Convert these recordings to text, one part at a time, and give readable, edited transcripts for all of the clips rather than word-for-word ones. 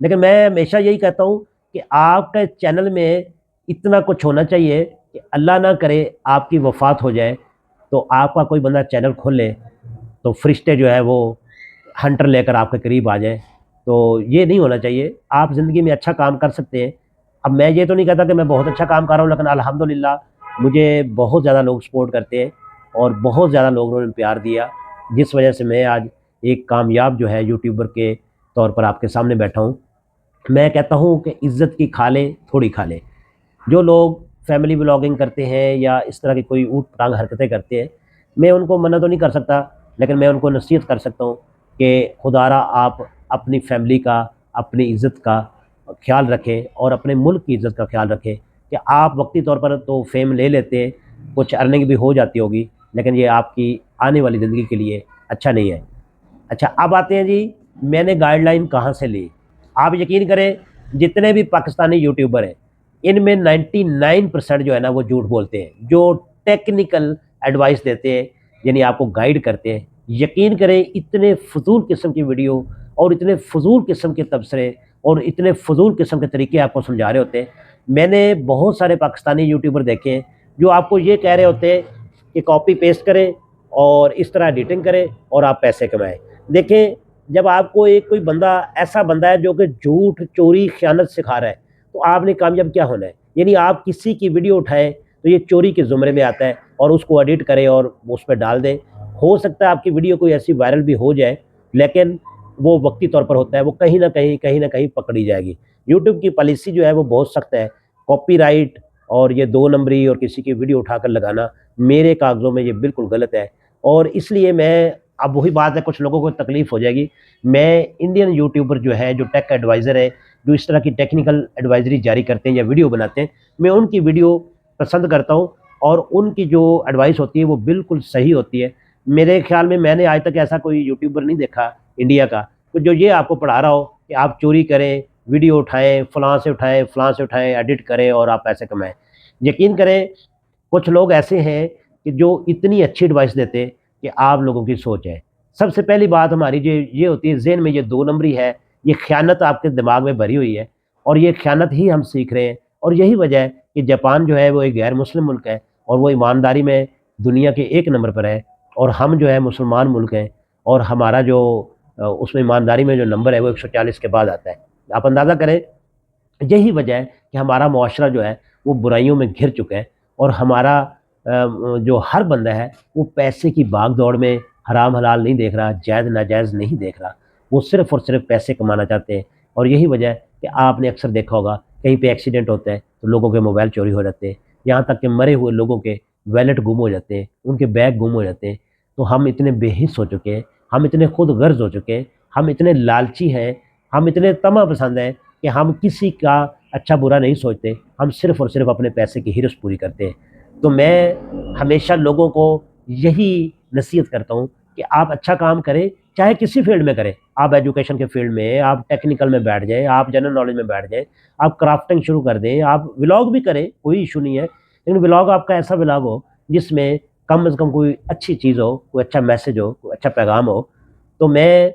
لیکن میں ہمیشہ یہی کہتا ہوں کہ آپ کے چینل میں اتنا کچھ ہونا چاہیے کہ اللہ نہ کرے آپ کی وفات ہو جائے تو آپ کا کوئی بندہ چینل کھول لے تو فرشتے جو ہے وہ ہنٹر لے کر آپ کے قریب آ جائیں. تو یہ نہیں ہونا چاہیے. آپ زندگی میں اچھا کام کر سکتے ہیں. اب میں یہ تو نہیں کہتا کہ میں بہت اچھا کام کر رہا ہوں، لیکن الحمدللہ مجھے بہت زیادہ لوگ سپورٹ کرتے ہیں اور بہت زیادہ لوگوں نے پیار دیا، جس وجہ سے میں آج ایک کامیاب جو ہے یوٹیوبر کے طور پر آپ کے سامنے بیٹھا ہوں. میں کہتا ہوں کہ عزت کی کھا لیں تھوڑی کھا لیں. جو لوگ فیملی بلاگنگ کرتے ہیں یا اس طرح کی کوئی اوٹ پٹانگ حرکتیں کرتے ہیں، میں ان کو منع تو نہیں کر سکتا، لیکن میں ان کو نصیحت کر سکتا ہوں کہ خدا را آپ اپنی فیملی کا، اپنی عزت کا خیال رکھیں اور اپنے ملک کی عزت کا خیال رکھیں. کہ آپ وقتی طور پر تو فیم لے لیتے ہیں، کچھ ارننگ بھی ہو جاتی ہوگی، لیکن یہ آپ کی آنے والی زندگی کے لیے اچھا نہیں ہے. اچھا اب آتے ہیں جی، میں نے گائیڈ لائن کہاں سے لی. آپ یقین کریں جتنے بھی پاکستانی یوٹیوبر ہیں ان میں 99% جو ہے نا وہ جھوٹ بولتے ہیں. جو ٹیکنیکل ایڈوائس دیتے ہیں، یعنی آپ کو گائیڈ کرتے ہیں، یقین کریں اتنے فضول قسم کی ویڈیو اور اتنے فضول قسم کے تبصرے اور اتنے فضول قسم کے طریقے آپ کو سمجھا رہے ہوتے ہیں. میں نے بہت سارے پاکستانی یوٹیوبر دیکھے ہیں جو آپ کو یہ کہہ رہے ہوتے ہیں کہ کاپی پیسٹ کریں اور اس طرح ایڈیٹنگ کریں اور آپ پیسے کمائیں. دیکھیں جب آپ کو ایک کوئی بندہ ایسا بندہ ہے جو کہ جھوٹ چوری خیانت سکھا رہا ہے تو آپ نے کامیاب کیا ہونا ہے. یعنی آپ کسی کی ویڈیو اٹھائیں تو یہ چوری کے زمرے میں آتا ہے اور اس کو ایڈٹ کریں اور اس پہ ڈال دیں. ہو سکتا ہے آپ کی ویڈیو کوئی ایسی وائرل بھی ہو جائے، لیکن وہ وقتی طور پر ہوتا ہے، وہ کہیں نہ کہیں پکڑی جائے گی. یوٹیوب کی پالیسی جو ہے وہ بہت سخت ہے. کاپی رائٹ اور یہ 2 نمبری اور کسی کی ویڈیو اٹھا کر لگانا میرے کاغذوں میں یہ بالکل غلط ہے. اور اس لیے میں، اب وہی بات ہے کچھ لوگوں کو تکلیف ہو جائے گی، میں انڈین یوٹیوبر جو ہے جو ٹیک ایڈوائزر ہے، جو اس طرح کی ٹیکنیکل ایڈوائزری جاری کرتے ہیں یا ویڈیو بناتے ہیں، میں ان کی ویڈیو پسند کرتا ہوں اور ان کی جو ایڈوائس ہوتی ہے وہ بالکل صحیح ہوتی ہے. میرے خیال میں نے آج تک ایسا کوئی یوٹیوبر نہیں دیکھا انڈیا کا جو یہ آپ کو پڑھا رہا ہو کہ آپ چوری کریں، ویڈیو اٹھائیں، فلاں سے اٹھائیں ایڈٹ کریں اور آپ پیسے کمائیں. یقین کریں کچھ لوگ ایسے ہیں کہ جو اتنی اچھی ایڈوائس دیتے کہ آپ لوگوں کی سوچ ہے. سب سے پہلی بات ہماری جو یہ ہوتی ہے ذہن میں، یہ 2 نمبری ہے، یہ خیانت آپ کے دماغ میں بھری ہوئی ہے اور یہ خیانت ہی ہم سیکھ رہے ہیں. اور یہی وجہ ہے کہ جاپان جو ہے وہ ایک غیر مسلم ملک ہے اور وہ ایمانداری میں دنیا کے 1 نمبر پر ہے، اور ہم جو ہے مسلمان ملک ہیں اور ہمارا جو اس میں ایمانداری میں جو نمبر ہے وہ 140 کے بعد آتا ہے. آپ اندازہ کریں، یہی وجہ ہے کہ ہمارا معاشرہ جو ہے وہ برائیوں میں گھر چکا ہے اور ہمارا جو ہر بندہ ہے وہ پیسے کی بھاگ دوڑ میں حرام حلال نہیں دیکھ رہا، جائز ناجائز نہیں دیکھ رہا، وہ صرف اور صرف پیسے کمانا چاہتے ہیں. اور یہی وجہ ہے کہ آپ نے اکثر دیکھا ہوگا کہیں پہ ایکسیڈنٹ ہوتا ہے تو لوگوں کے موبائل چوری ہو جاتے ہیں، یہاں تک کہ مرے ہوئے لوگوں کے ویلٹ گم ہو جاتے ہیں، ان کے بیگ گم ہو جاتے ہیں. تو ہم اتنے بے حس ہو چکے ہیں، ہم اتنے خود غرض ہو چکے ہیں، ہم اتنے لالچی ہیں، ہم اتنے طمع پسند ہیں کہ ہم کسی کا اچھا برا نہیں سوچتے، ہم صرف اور صرف اپنے پیسے کی ہرس پوری کرتے ہیں. تو میں ہمیشہ لوگوں کو یہی نصیحت کرتا ہوں کہ آپ اچھا کام کریں، چاہے کسی فیلڈ میں کریں. آپ ایجوکیشن کے فیلڈ میں، آپ ٹیکنیکل میں بیٹھ جائیں، آپ جنرل نالج میں بیٹھ جائیں، آپ کرافٹنگ شروع کر دیں، آپ ولاگ بھی کریں، کوئی ایشو نہیں ہے، لیکن ولاگ آپ کا ایسا ولاگ ہو جس میں کم از کم کوئی اچھی چیز ہو، کوئی اچھا میسج ہو، کوئی اچھا پیغام ہو. تو میں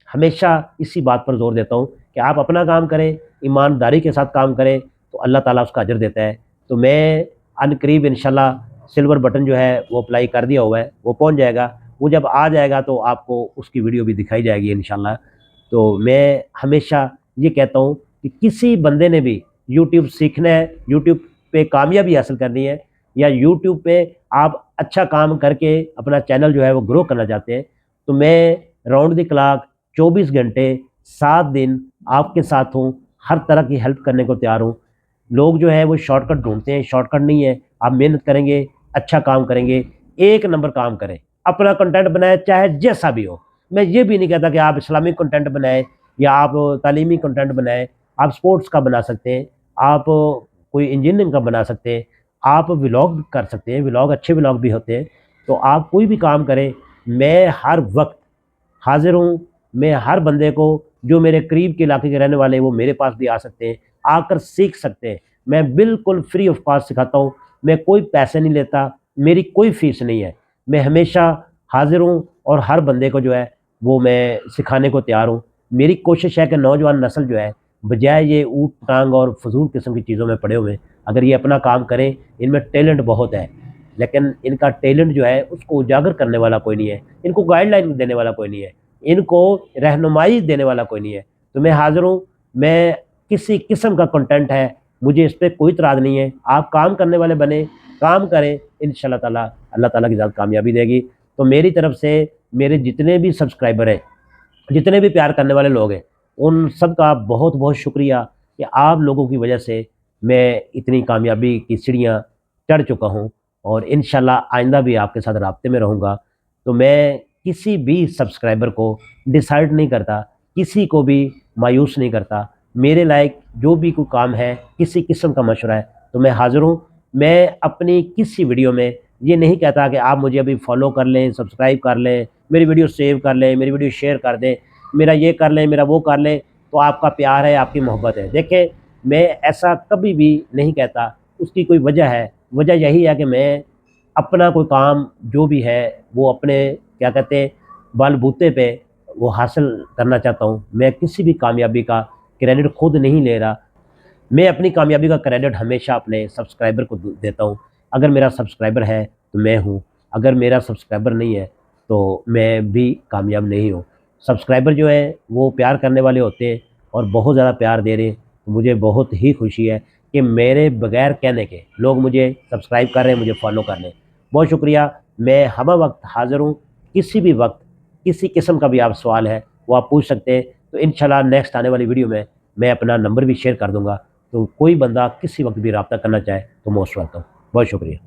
ہمیشہ اسی بات پر زور دیتا ہوں کہ آپ اپنا کام کریں، ایمانداری کے ساتھ کام کریں تو اللہ تعالیٰ اس کا اجر دیتا ہے. تو میں ان قریب انشاءاللہ سلور بٹن جو ہے وہ اپلائی کر دیا ہوا ہے، وہ پہنچ جائے گا. وہ جب آ جائے گا تو آپ کو اس کی ویڈیو بھی دکھائی جائے گی انشاءاللہ. تو میں ہمیشہ یہ کہتا ہوں کہ کسی بندے نے بھی یوٹیوب سیکھنا ہے، یوٹیوب پہ کامیابی حاصل کرنی ہے، یا یوٹیوب پہ آپ اچھا کام کر کے اپنا چینل جو ہے وہ گرو کرنا چاہتے ہیں، تو میں راؤنڈ دی کلاک 24 گھنٹے 7 دن آپ کے ساتھ ہوں، ہر طرح کی ہیلپ کرنے کو تیار ہوں. لوگ جو ہے وہ شارٹ کٹ ڈھونڈتے ہیں، شارٹ کٹ نہیں ہے. آپ محنت کریں گے، اچھا کام کریں گے، 1 نمبر کام کریں، اپنا کنٹینٹ بنائیں چاہے جیسا بھی ہو. میں یہ بھی نہیں کہتا کہ آپ اسلامک کنٹینٹ بنائیں یا آپ تعلیمی کنٹینٹ بنائیں، آپ سپورٹس کا بنا سکتے ہیں، آپ کوئی انجینئرنگ کا بنا سکتے ہیں، آپ ولاگ کر سکتے ہیں، ولاگ اچھے ولاگ بھی ہوتے ہیں. تو آپ کوئی بھی کام کریں، میں ہر وقت حاضر ہوں. میں ہر بندے کو جو میرے قریب کے علاقے کے رہنے والے ہیں وہ میرے پاس بھی آ سکتے ہیں، آ کر سیکھ سکتے ہیں. میں بالکل فری آف کاسٹ سکھاتا ہوں، میں کوئی پیسے نہیں لیتا، میری کوئی فیس نہیں ہے. میں ہمیشہ حاضر ہوں اور ہر بندے کو جو ہے وہ میں سکھانے کو تیار ہوں. میری کوشش ہے کہ نوجوان نسل جو ہے بجائے یہ اوٹ ٹانگ اور فضول قسم کی چیزوں میں پڑے ہوئے ہیں۔ اگر یہ اپنا کام کریں، ان میں ٹیلنٹ بہت ہے، لیکن ان کا ٹیلنٹ جو ہے اس کو اجاگر کرنے والا کوئی نہیں ہے، ان کو گائیڈ لائن دینے والا کوئی نہیں ہے، ان کو رہنمائی دینے والا کوئی نہیں ہے۔ تو میں حاضر ہوں، میں کسی قسم کا کنٹینٹ ہے مجھے اس پہ کوئی اعتراض نہیں ہے، آپ کام کرنے والے بنیں، کام کریں، انشاءاللہ تعالیٰ اللہ تعالیٰ کی ذات کامیابی دے گی۔ تو میری طرف سے میرے جتنے بھی سبسکرائبر ہیں، جتنے بھی پیار کرنے والے لوگ ہیں، ان سب کا بہت بہت شکریہ کہ آپ لوگوں کی وجہ سے میں اتنی کامیابی کی سیڑھیاں چڑھ چکا ہوں، اور انشاءاللہ آئندہ بھی آپ کے ساتھ رابطے میں رہوں گا۔ تو میں کسی بھی سبسکرائبر کو ڈیسائیڈ نہیں کرتا، کسی کو بھی مایوس نہیں کرتا، میرے لائق جو بھی کوئی کام ہے، کسی قسم کا مشورہ ہے تو میں حاضر ہوں۔ میں اپنی کسی ویڈیو میں یہ نہیں کہتا کہ آپ مجھے ابھی فالو کر لیں، سبسکرائب کر لیں، میری ویڈیو سیو کر لیں، میری ویڈیو شیئر کر دیں، میرا یہ کر لیں، میرا وہ کر لیں، تو آپ کا پیار ہے، آپ کی محبت ہے۔ دیکھیں، میں ایسا کبھی بھی نہیں کہتا، اس کی کوئی وجہ ہے۔ وجہ یہی ہے کہ میں اپنا کوئی کام جو بھی ہے وہ اپنے کیا کہتے ہیں بال بوتے پہ وہ حاصل کرنا چاہتا ہوں۔ میں کسی بھی کامیابی کا کریڈٹ خود نہیں لے رہا، میں اپنی کامیابی کا کریڈٹ ہمیشہ اپنے سبسکرائبر کو دیتا ہوں۔ اگر میرا سبسکرائبر ہے تو میں ہوں، اگر میرا سبسکرائبر نہیں ہے تو میں بھی کامیاب نہیں ہوں۔ سبسکرائبر جو ہے وہ پیار کرنے والے ہوتے ہیں اور بہت زیادہ پیار دے رہے ہیں، تو مجھے بہت ہی خوشی ہے کہ میرے بغیر کہنے کے لوگ مجھے سبسکرائب کر رہے ہیں، مجھے فالو کر رہے ہیں۔ بہت شکریہ، میں ہمہ وقت حاضر ہوں، کسی بھی وقت کسی قسم کا بھی آپ سوال ہے وہ آپ پوچھ سکتے ہیں۔ تو انشاءاللہ نیکسٹ آنے والی ویڈیو میں اپنا نمبر بھی شیئر کر دوں گا، تو کوئی بندہ کسی وقت بھی رابطہ کرنا چاہے تو موسٹ ویلکم۔ بہت شکریہ۔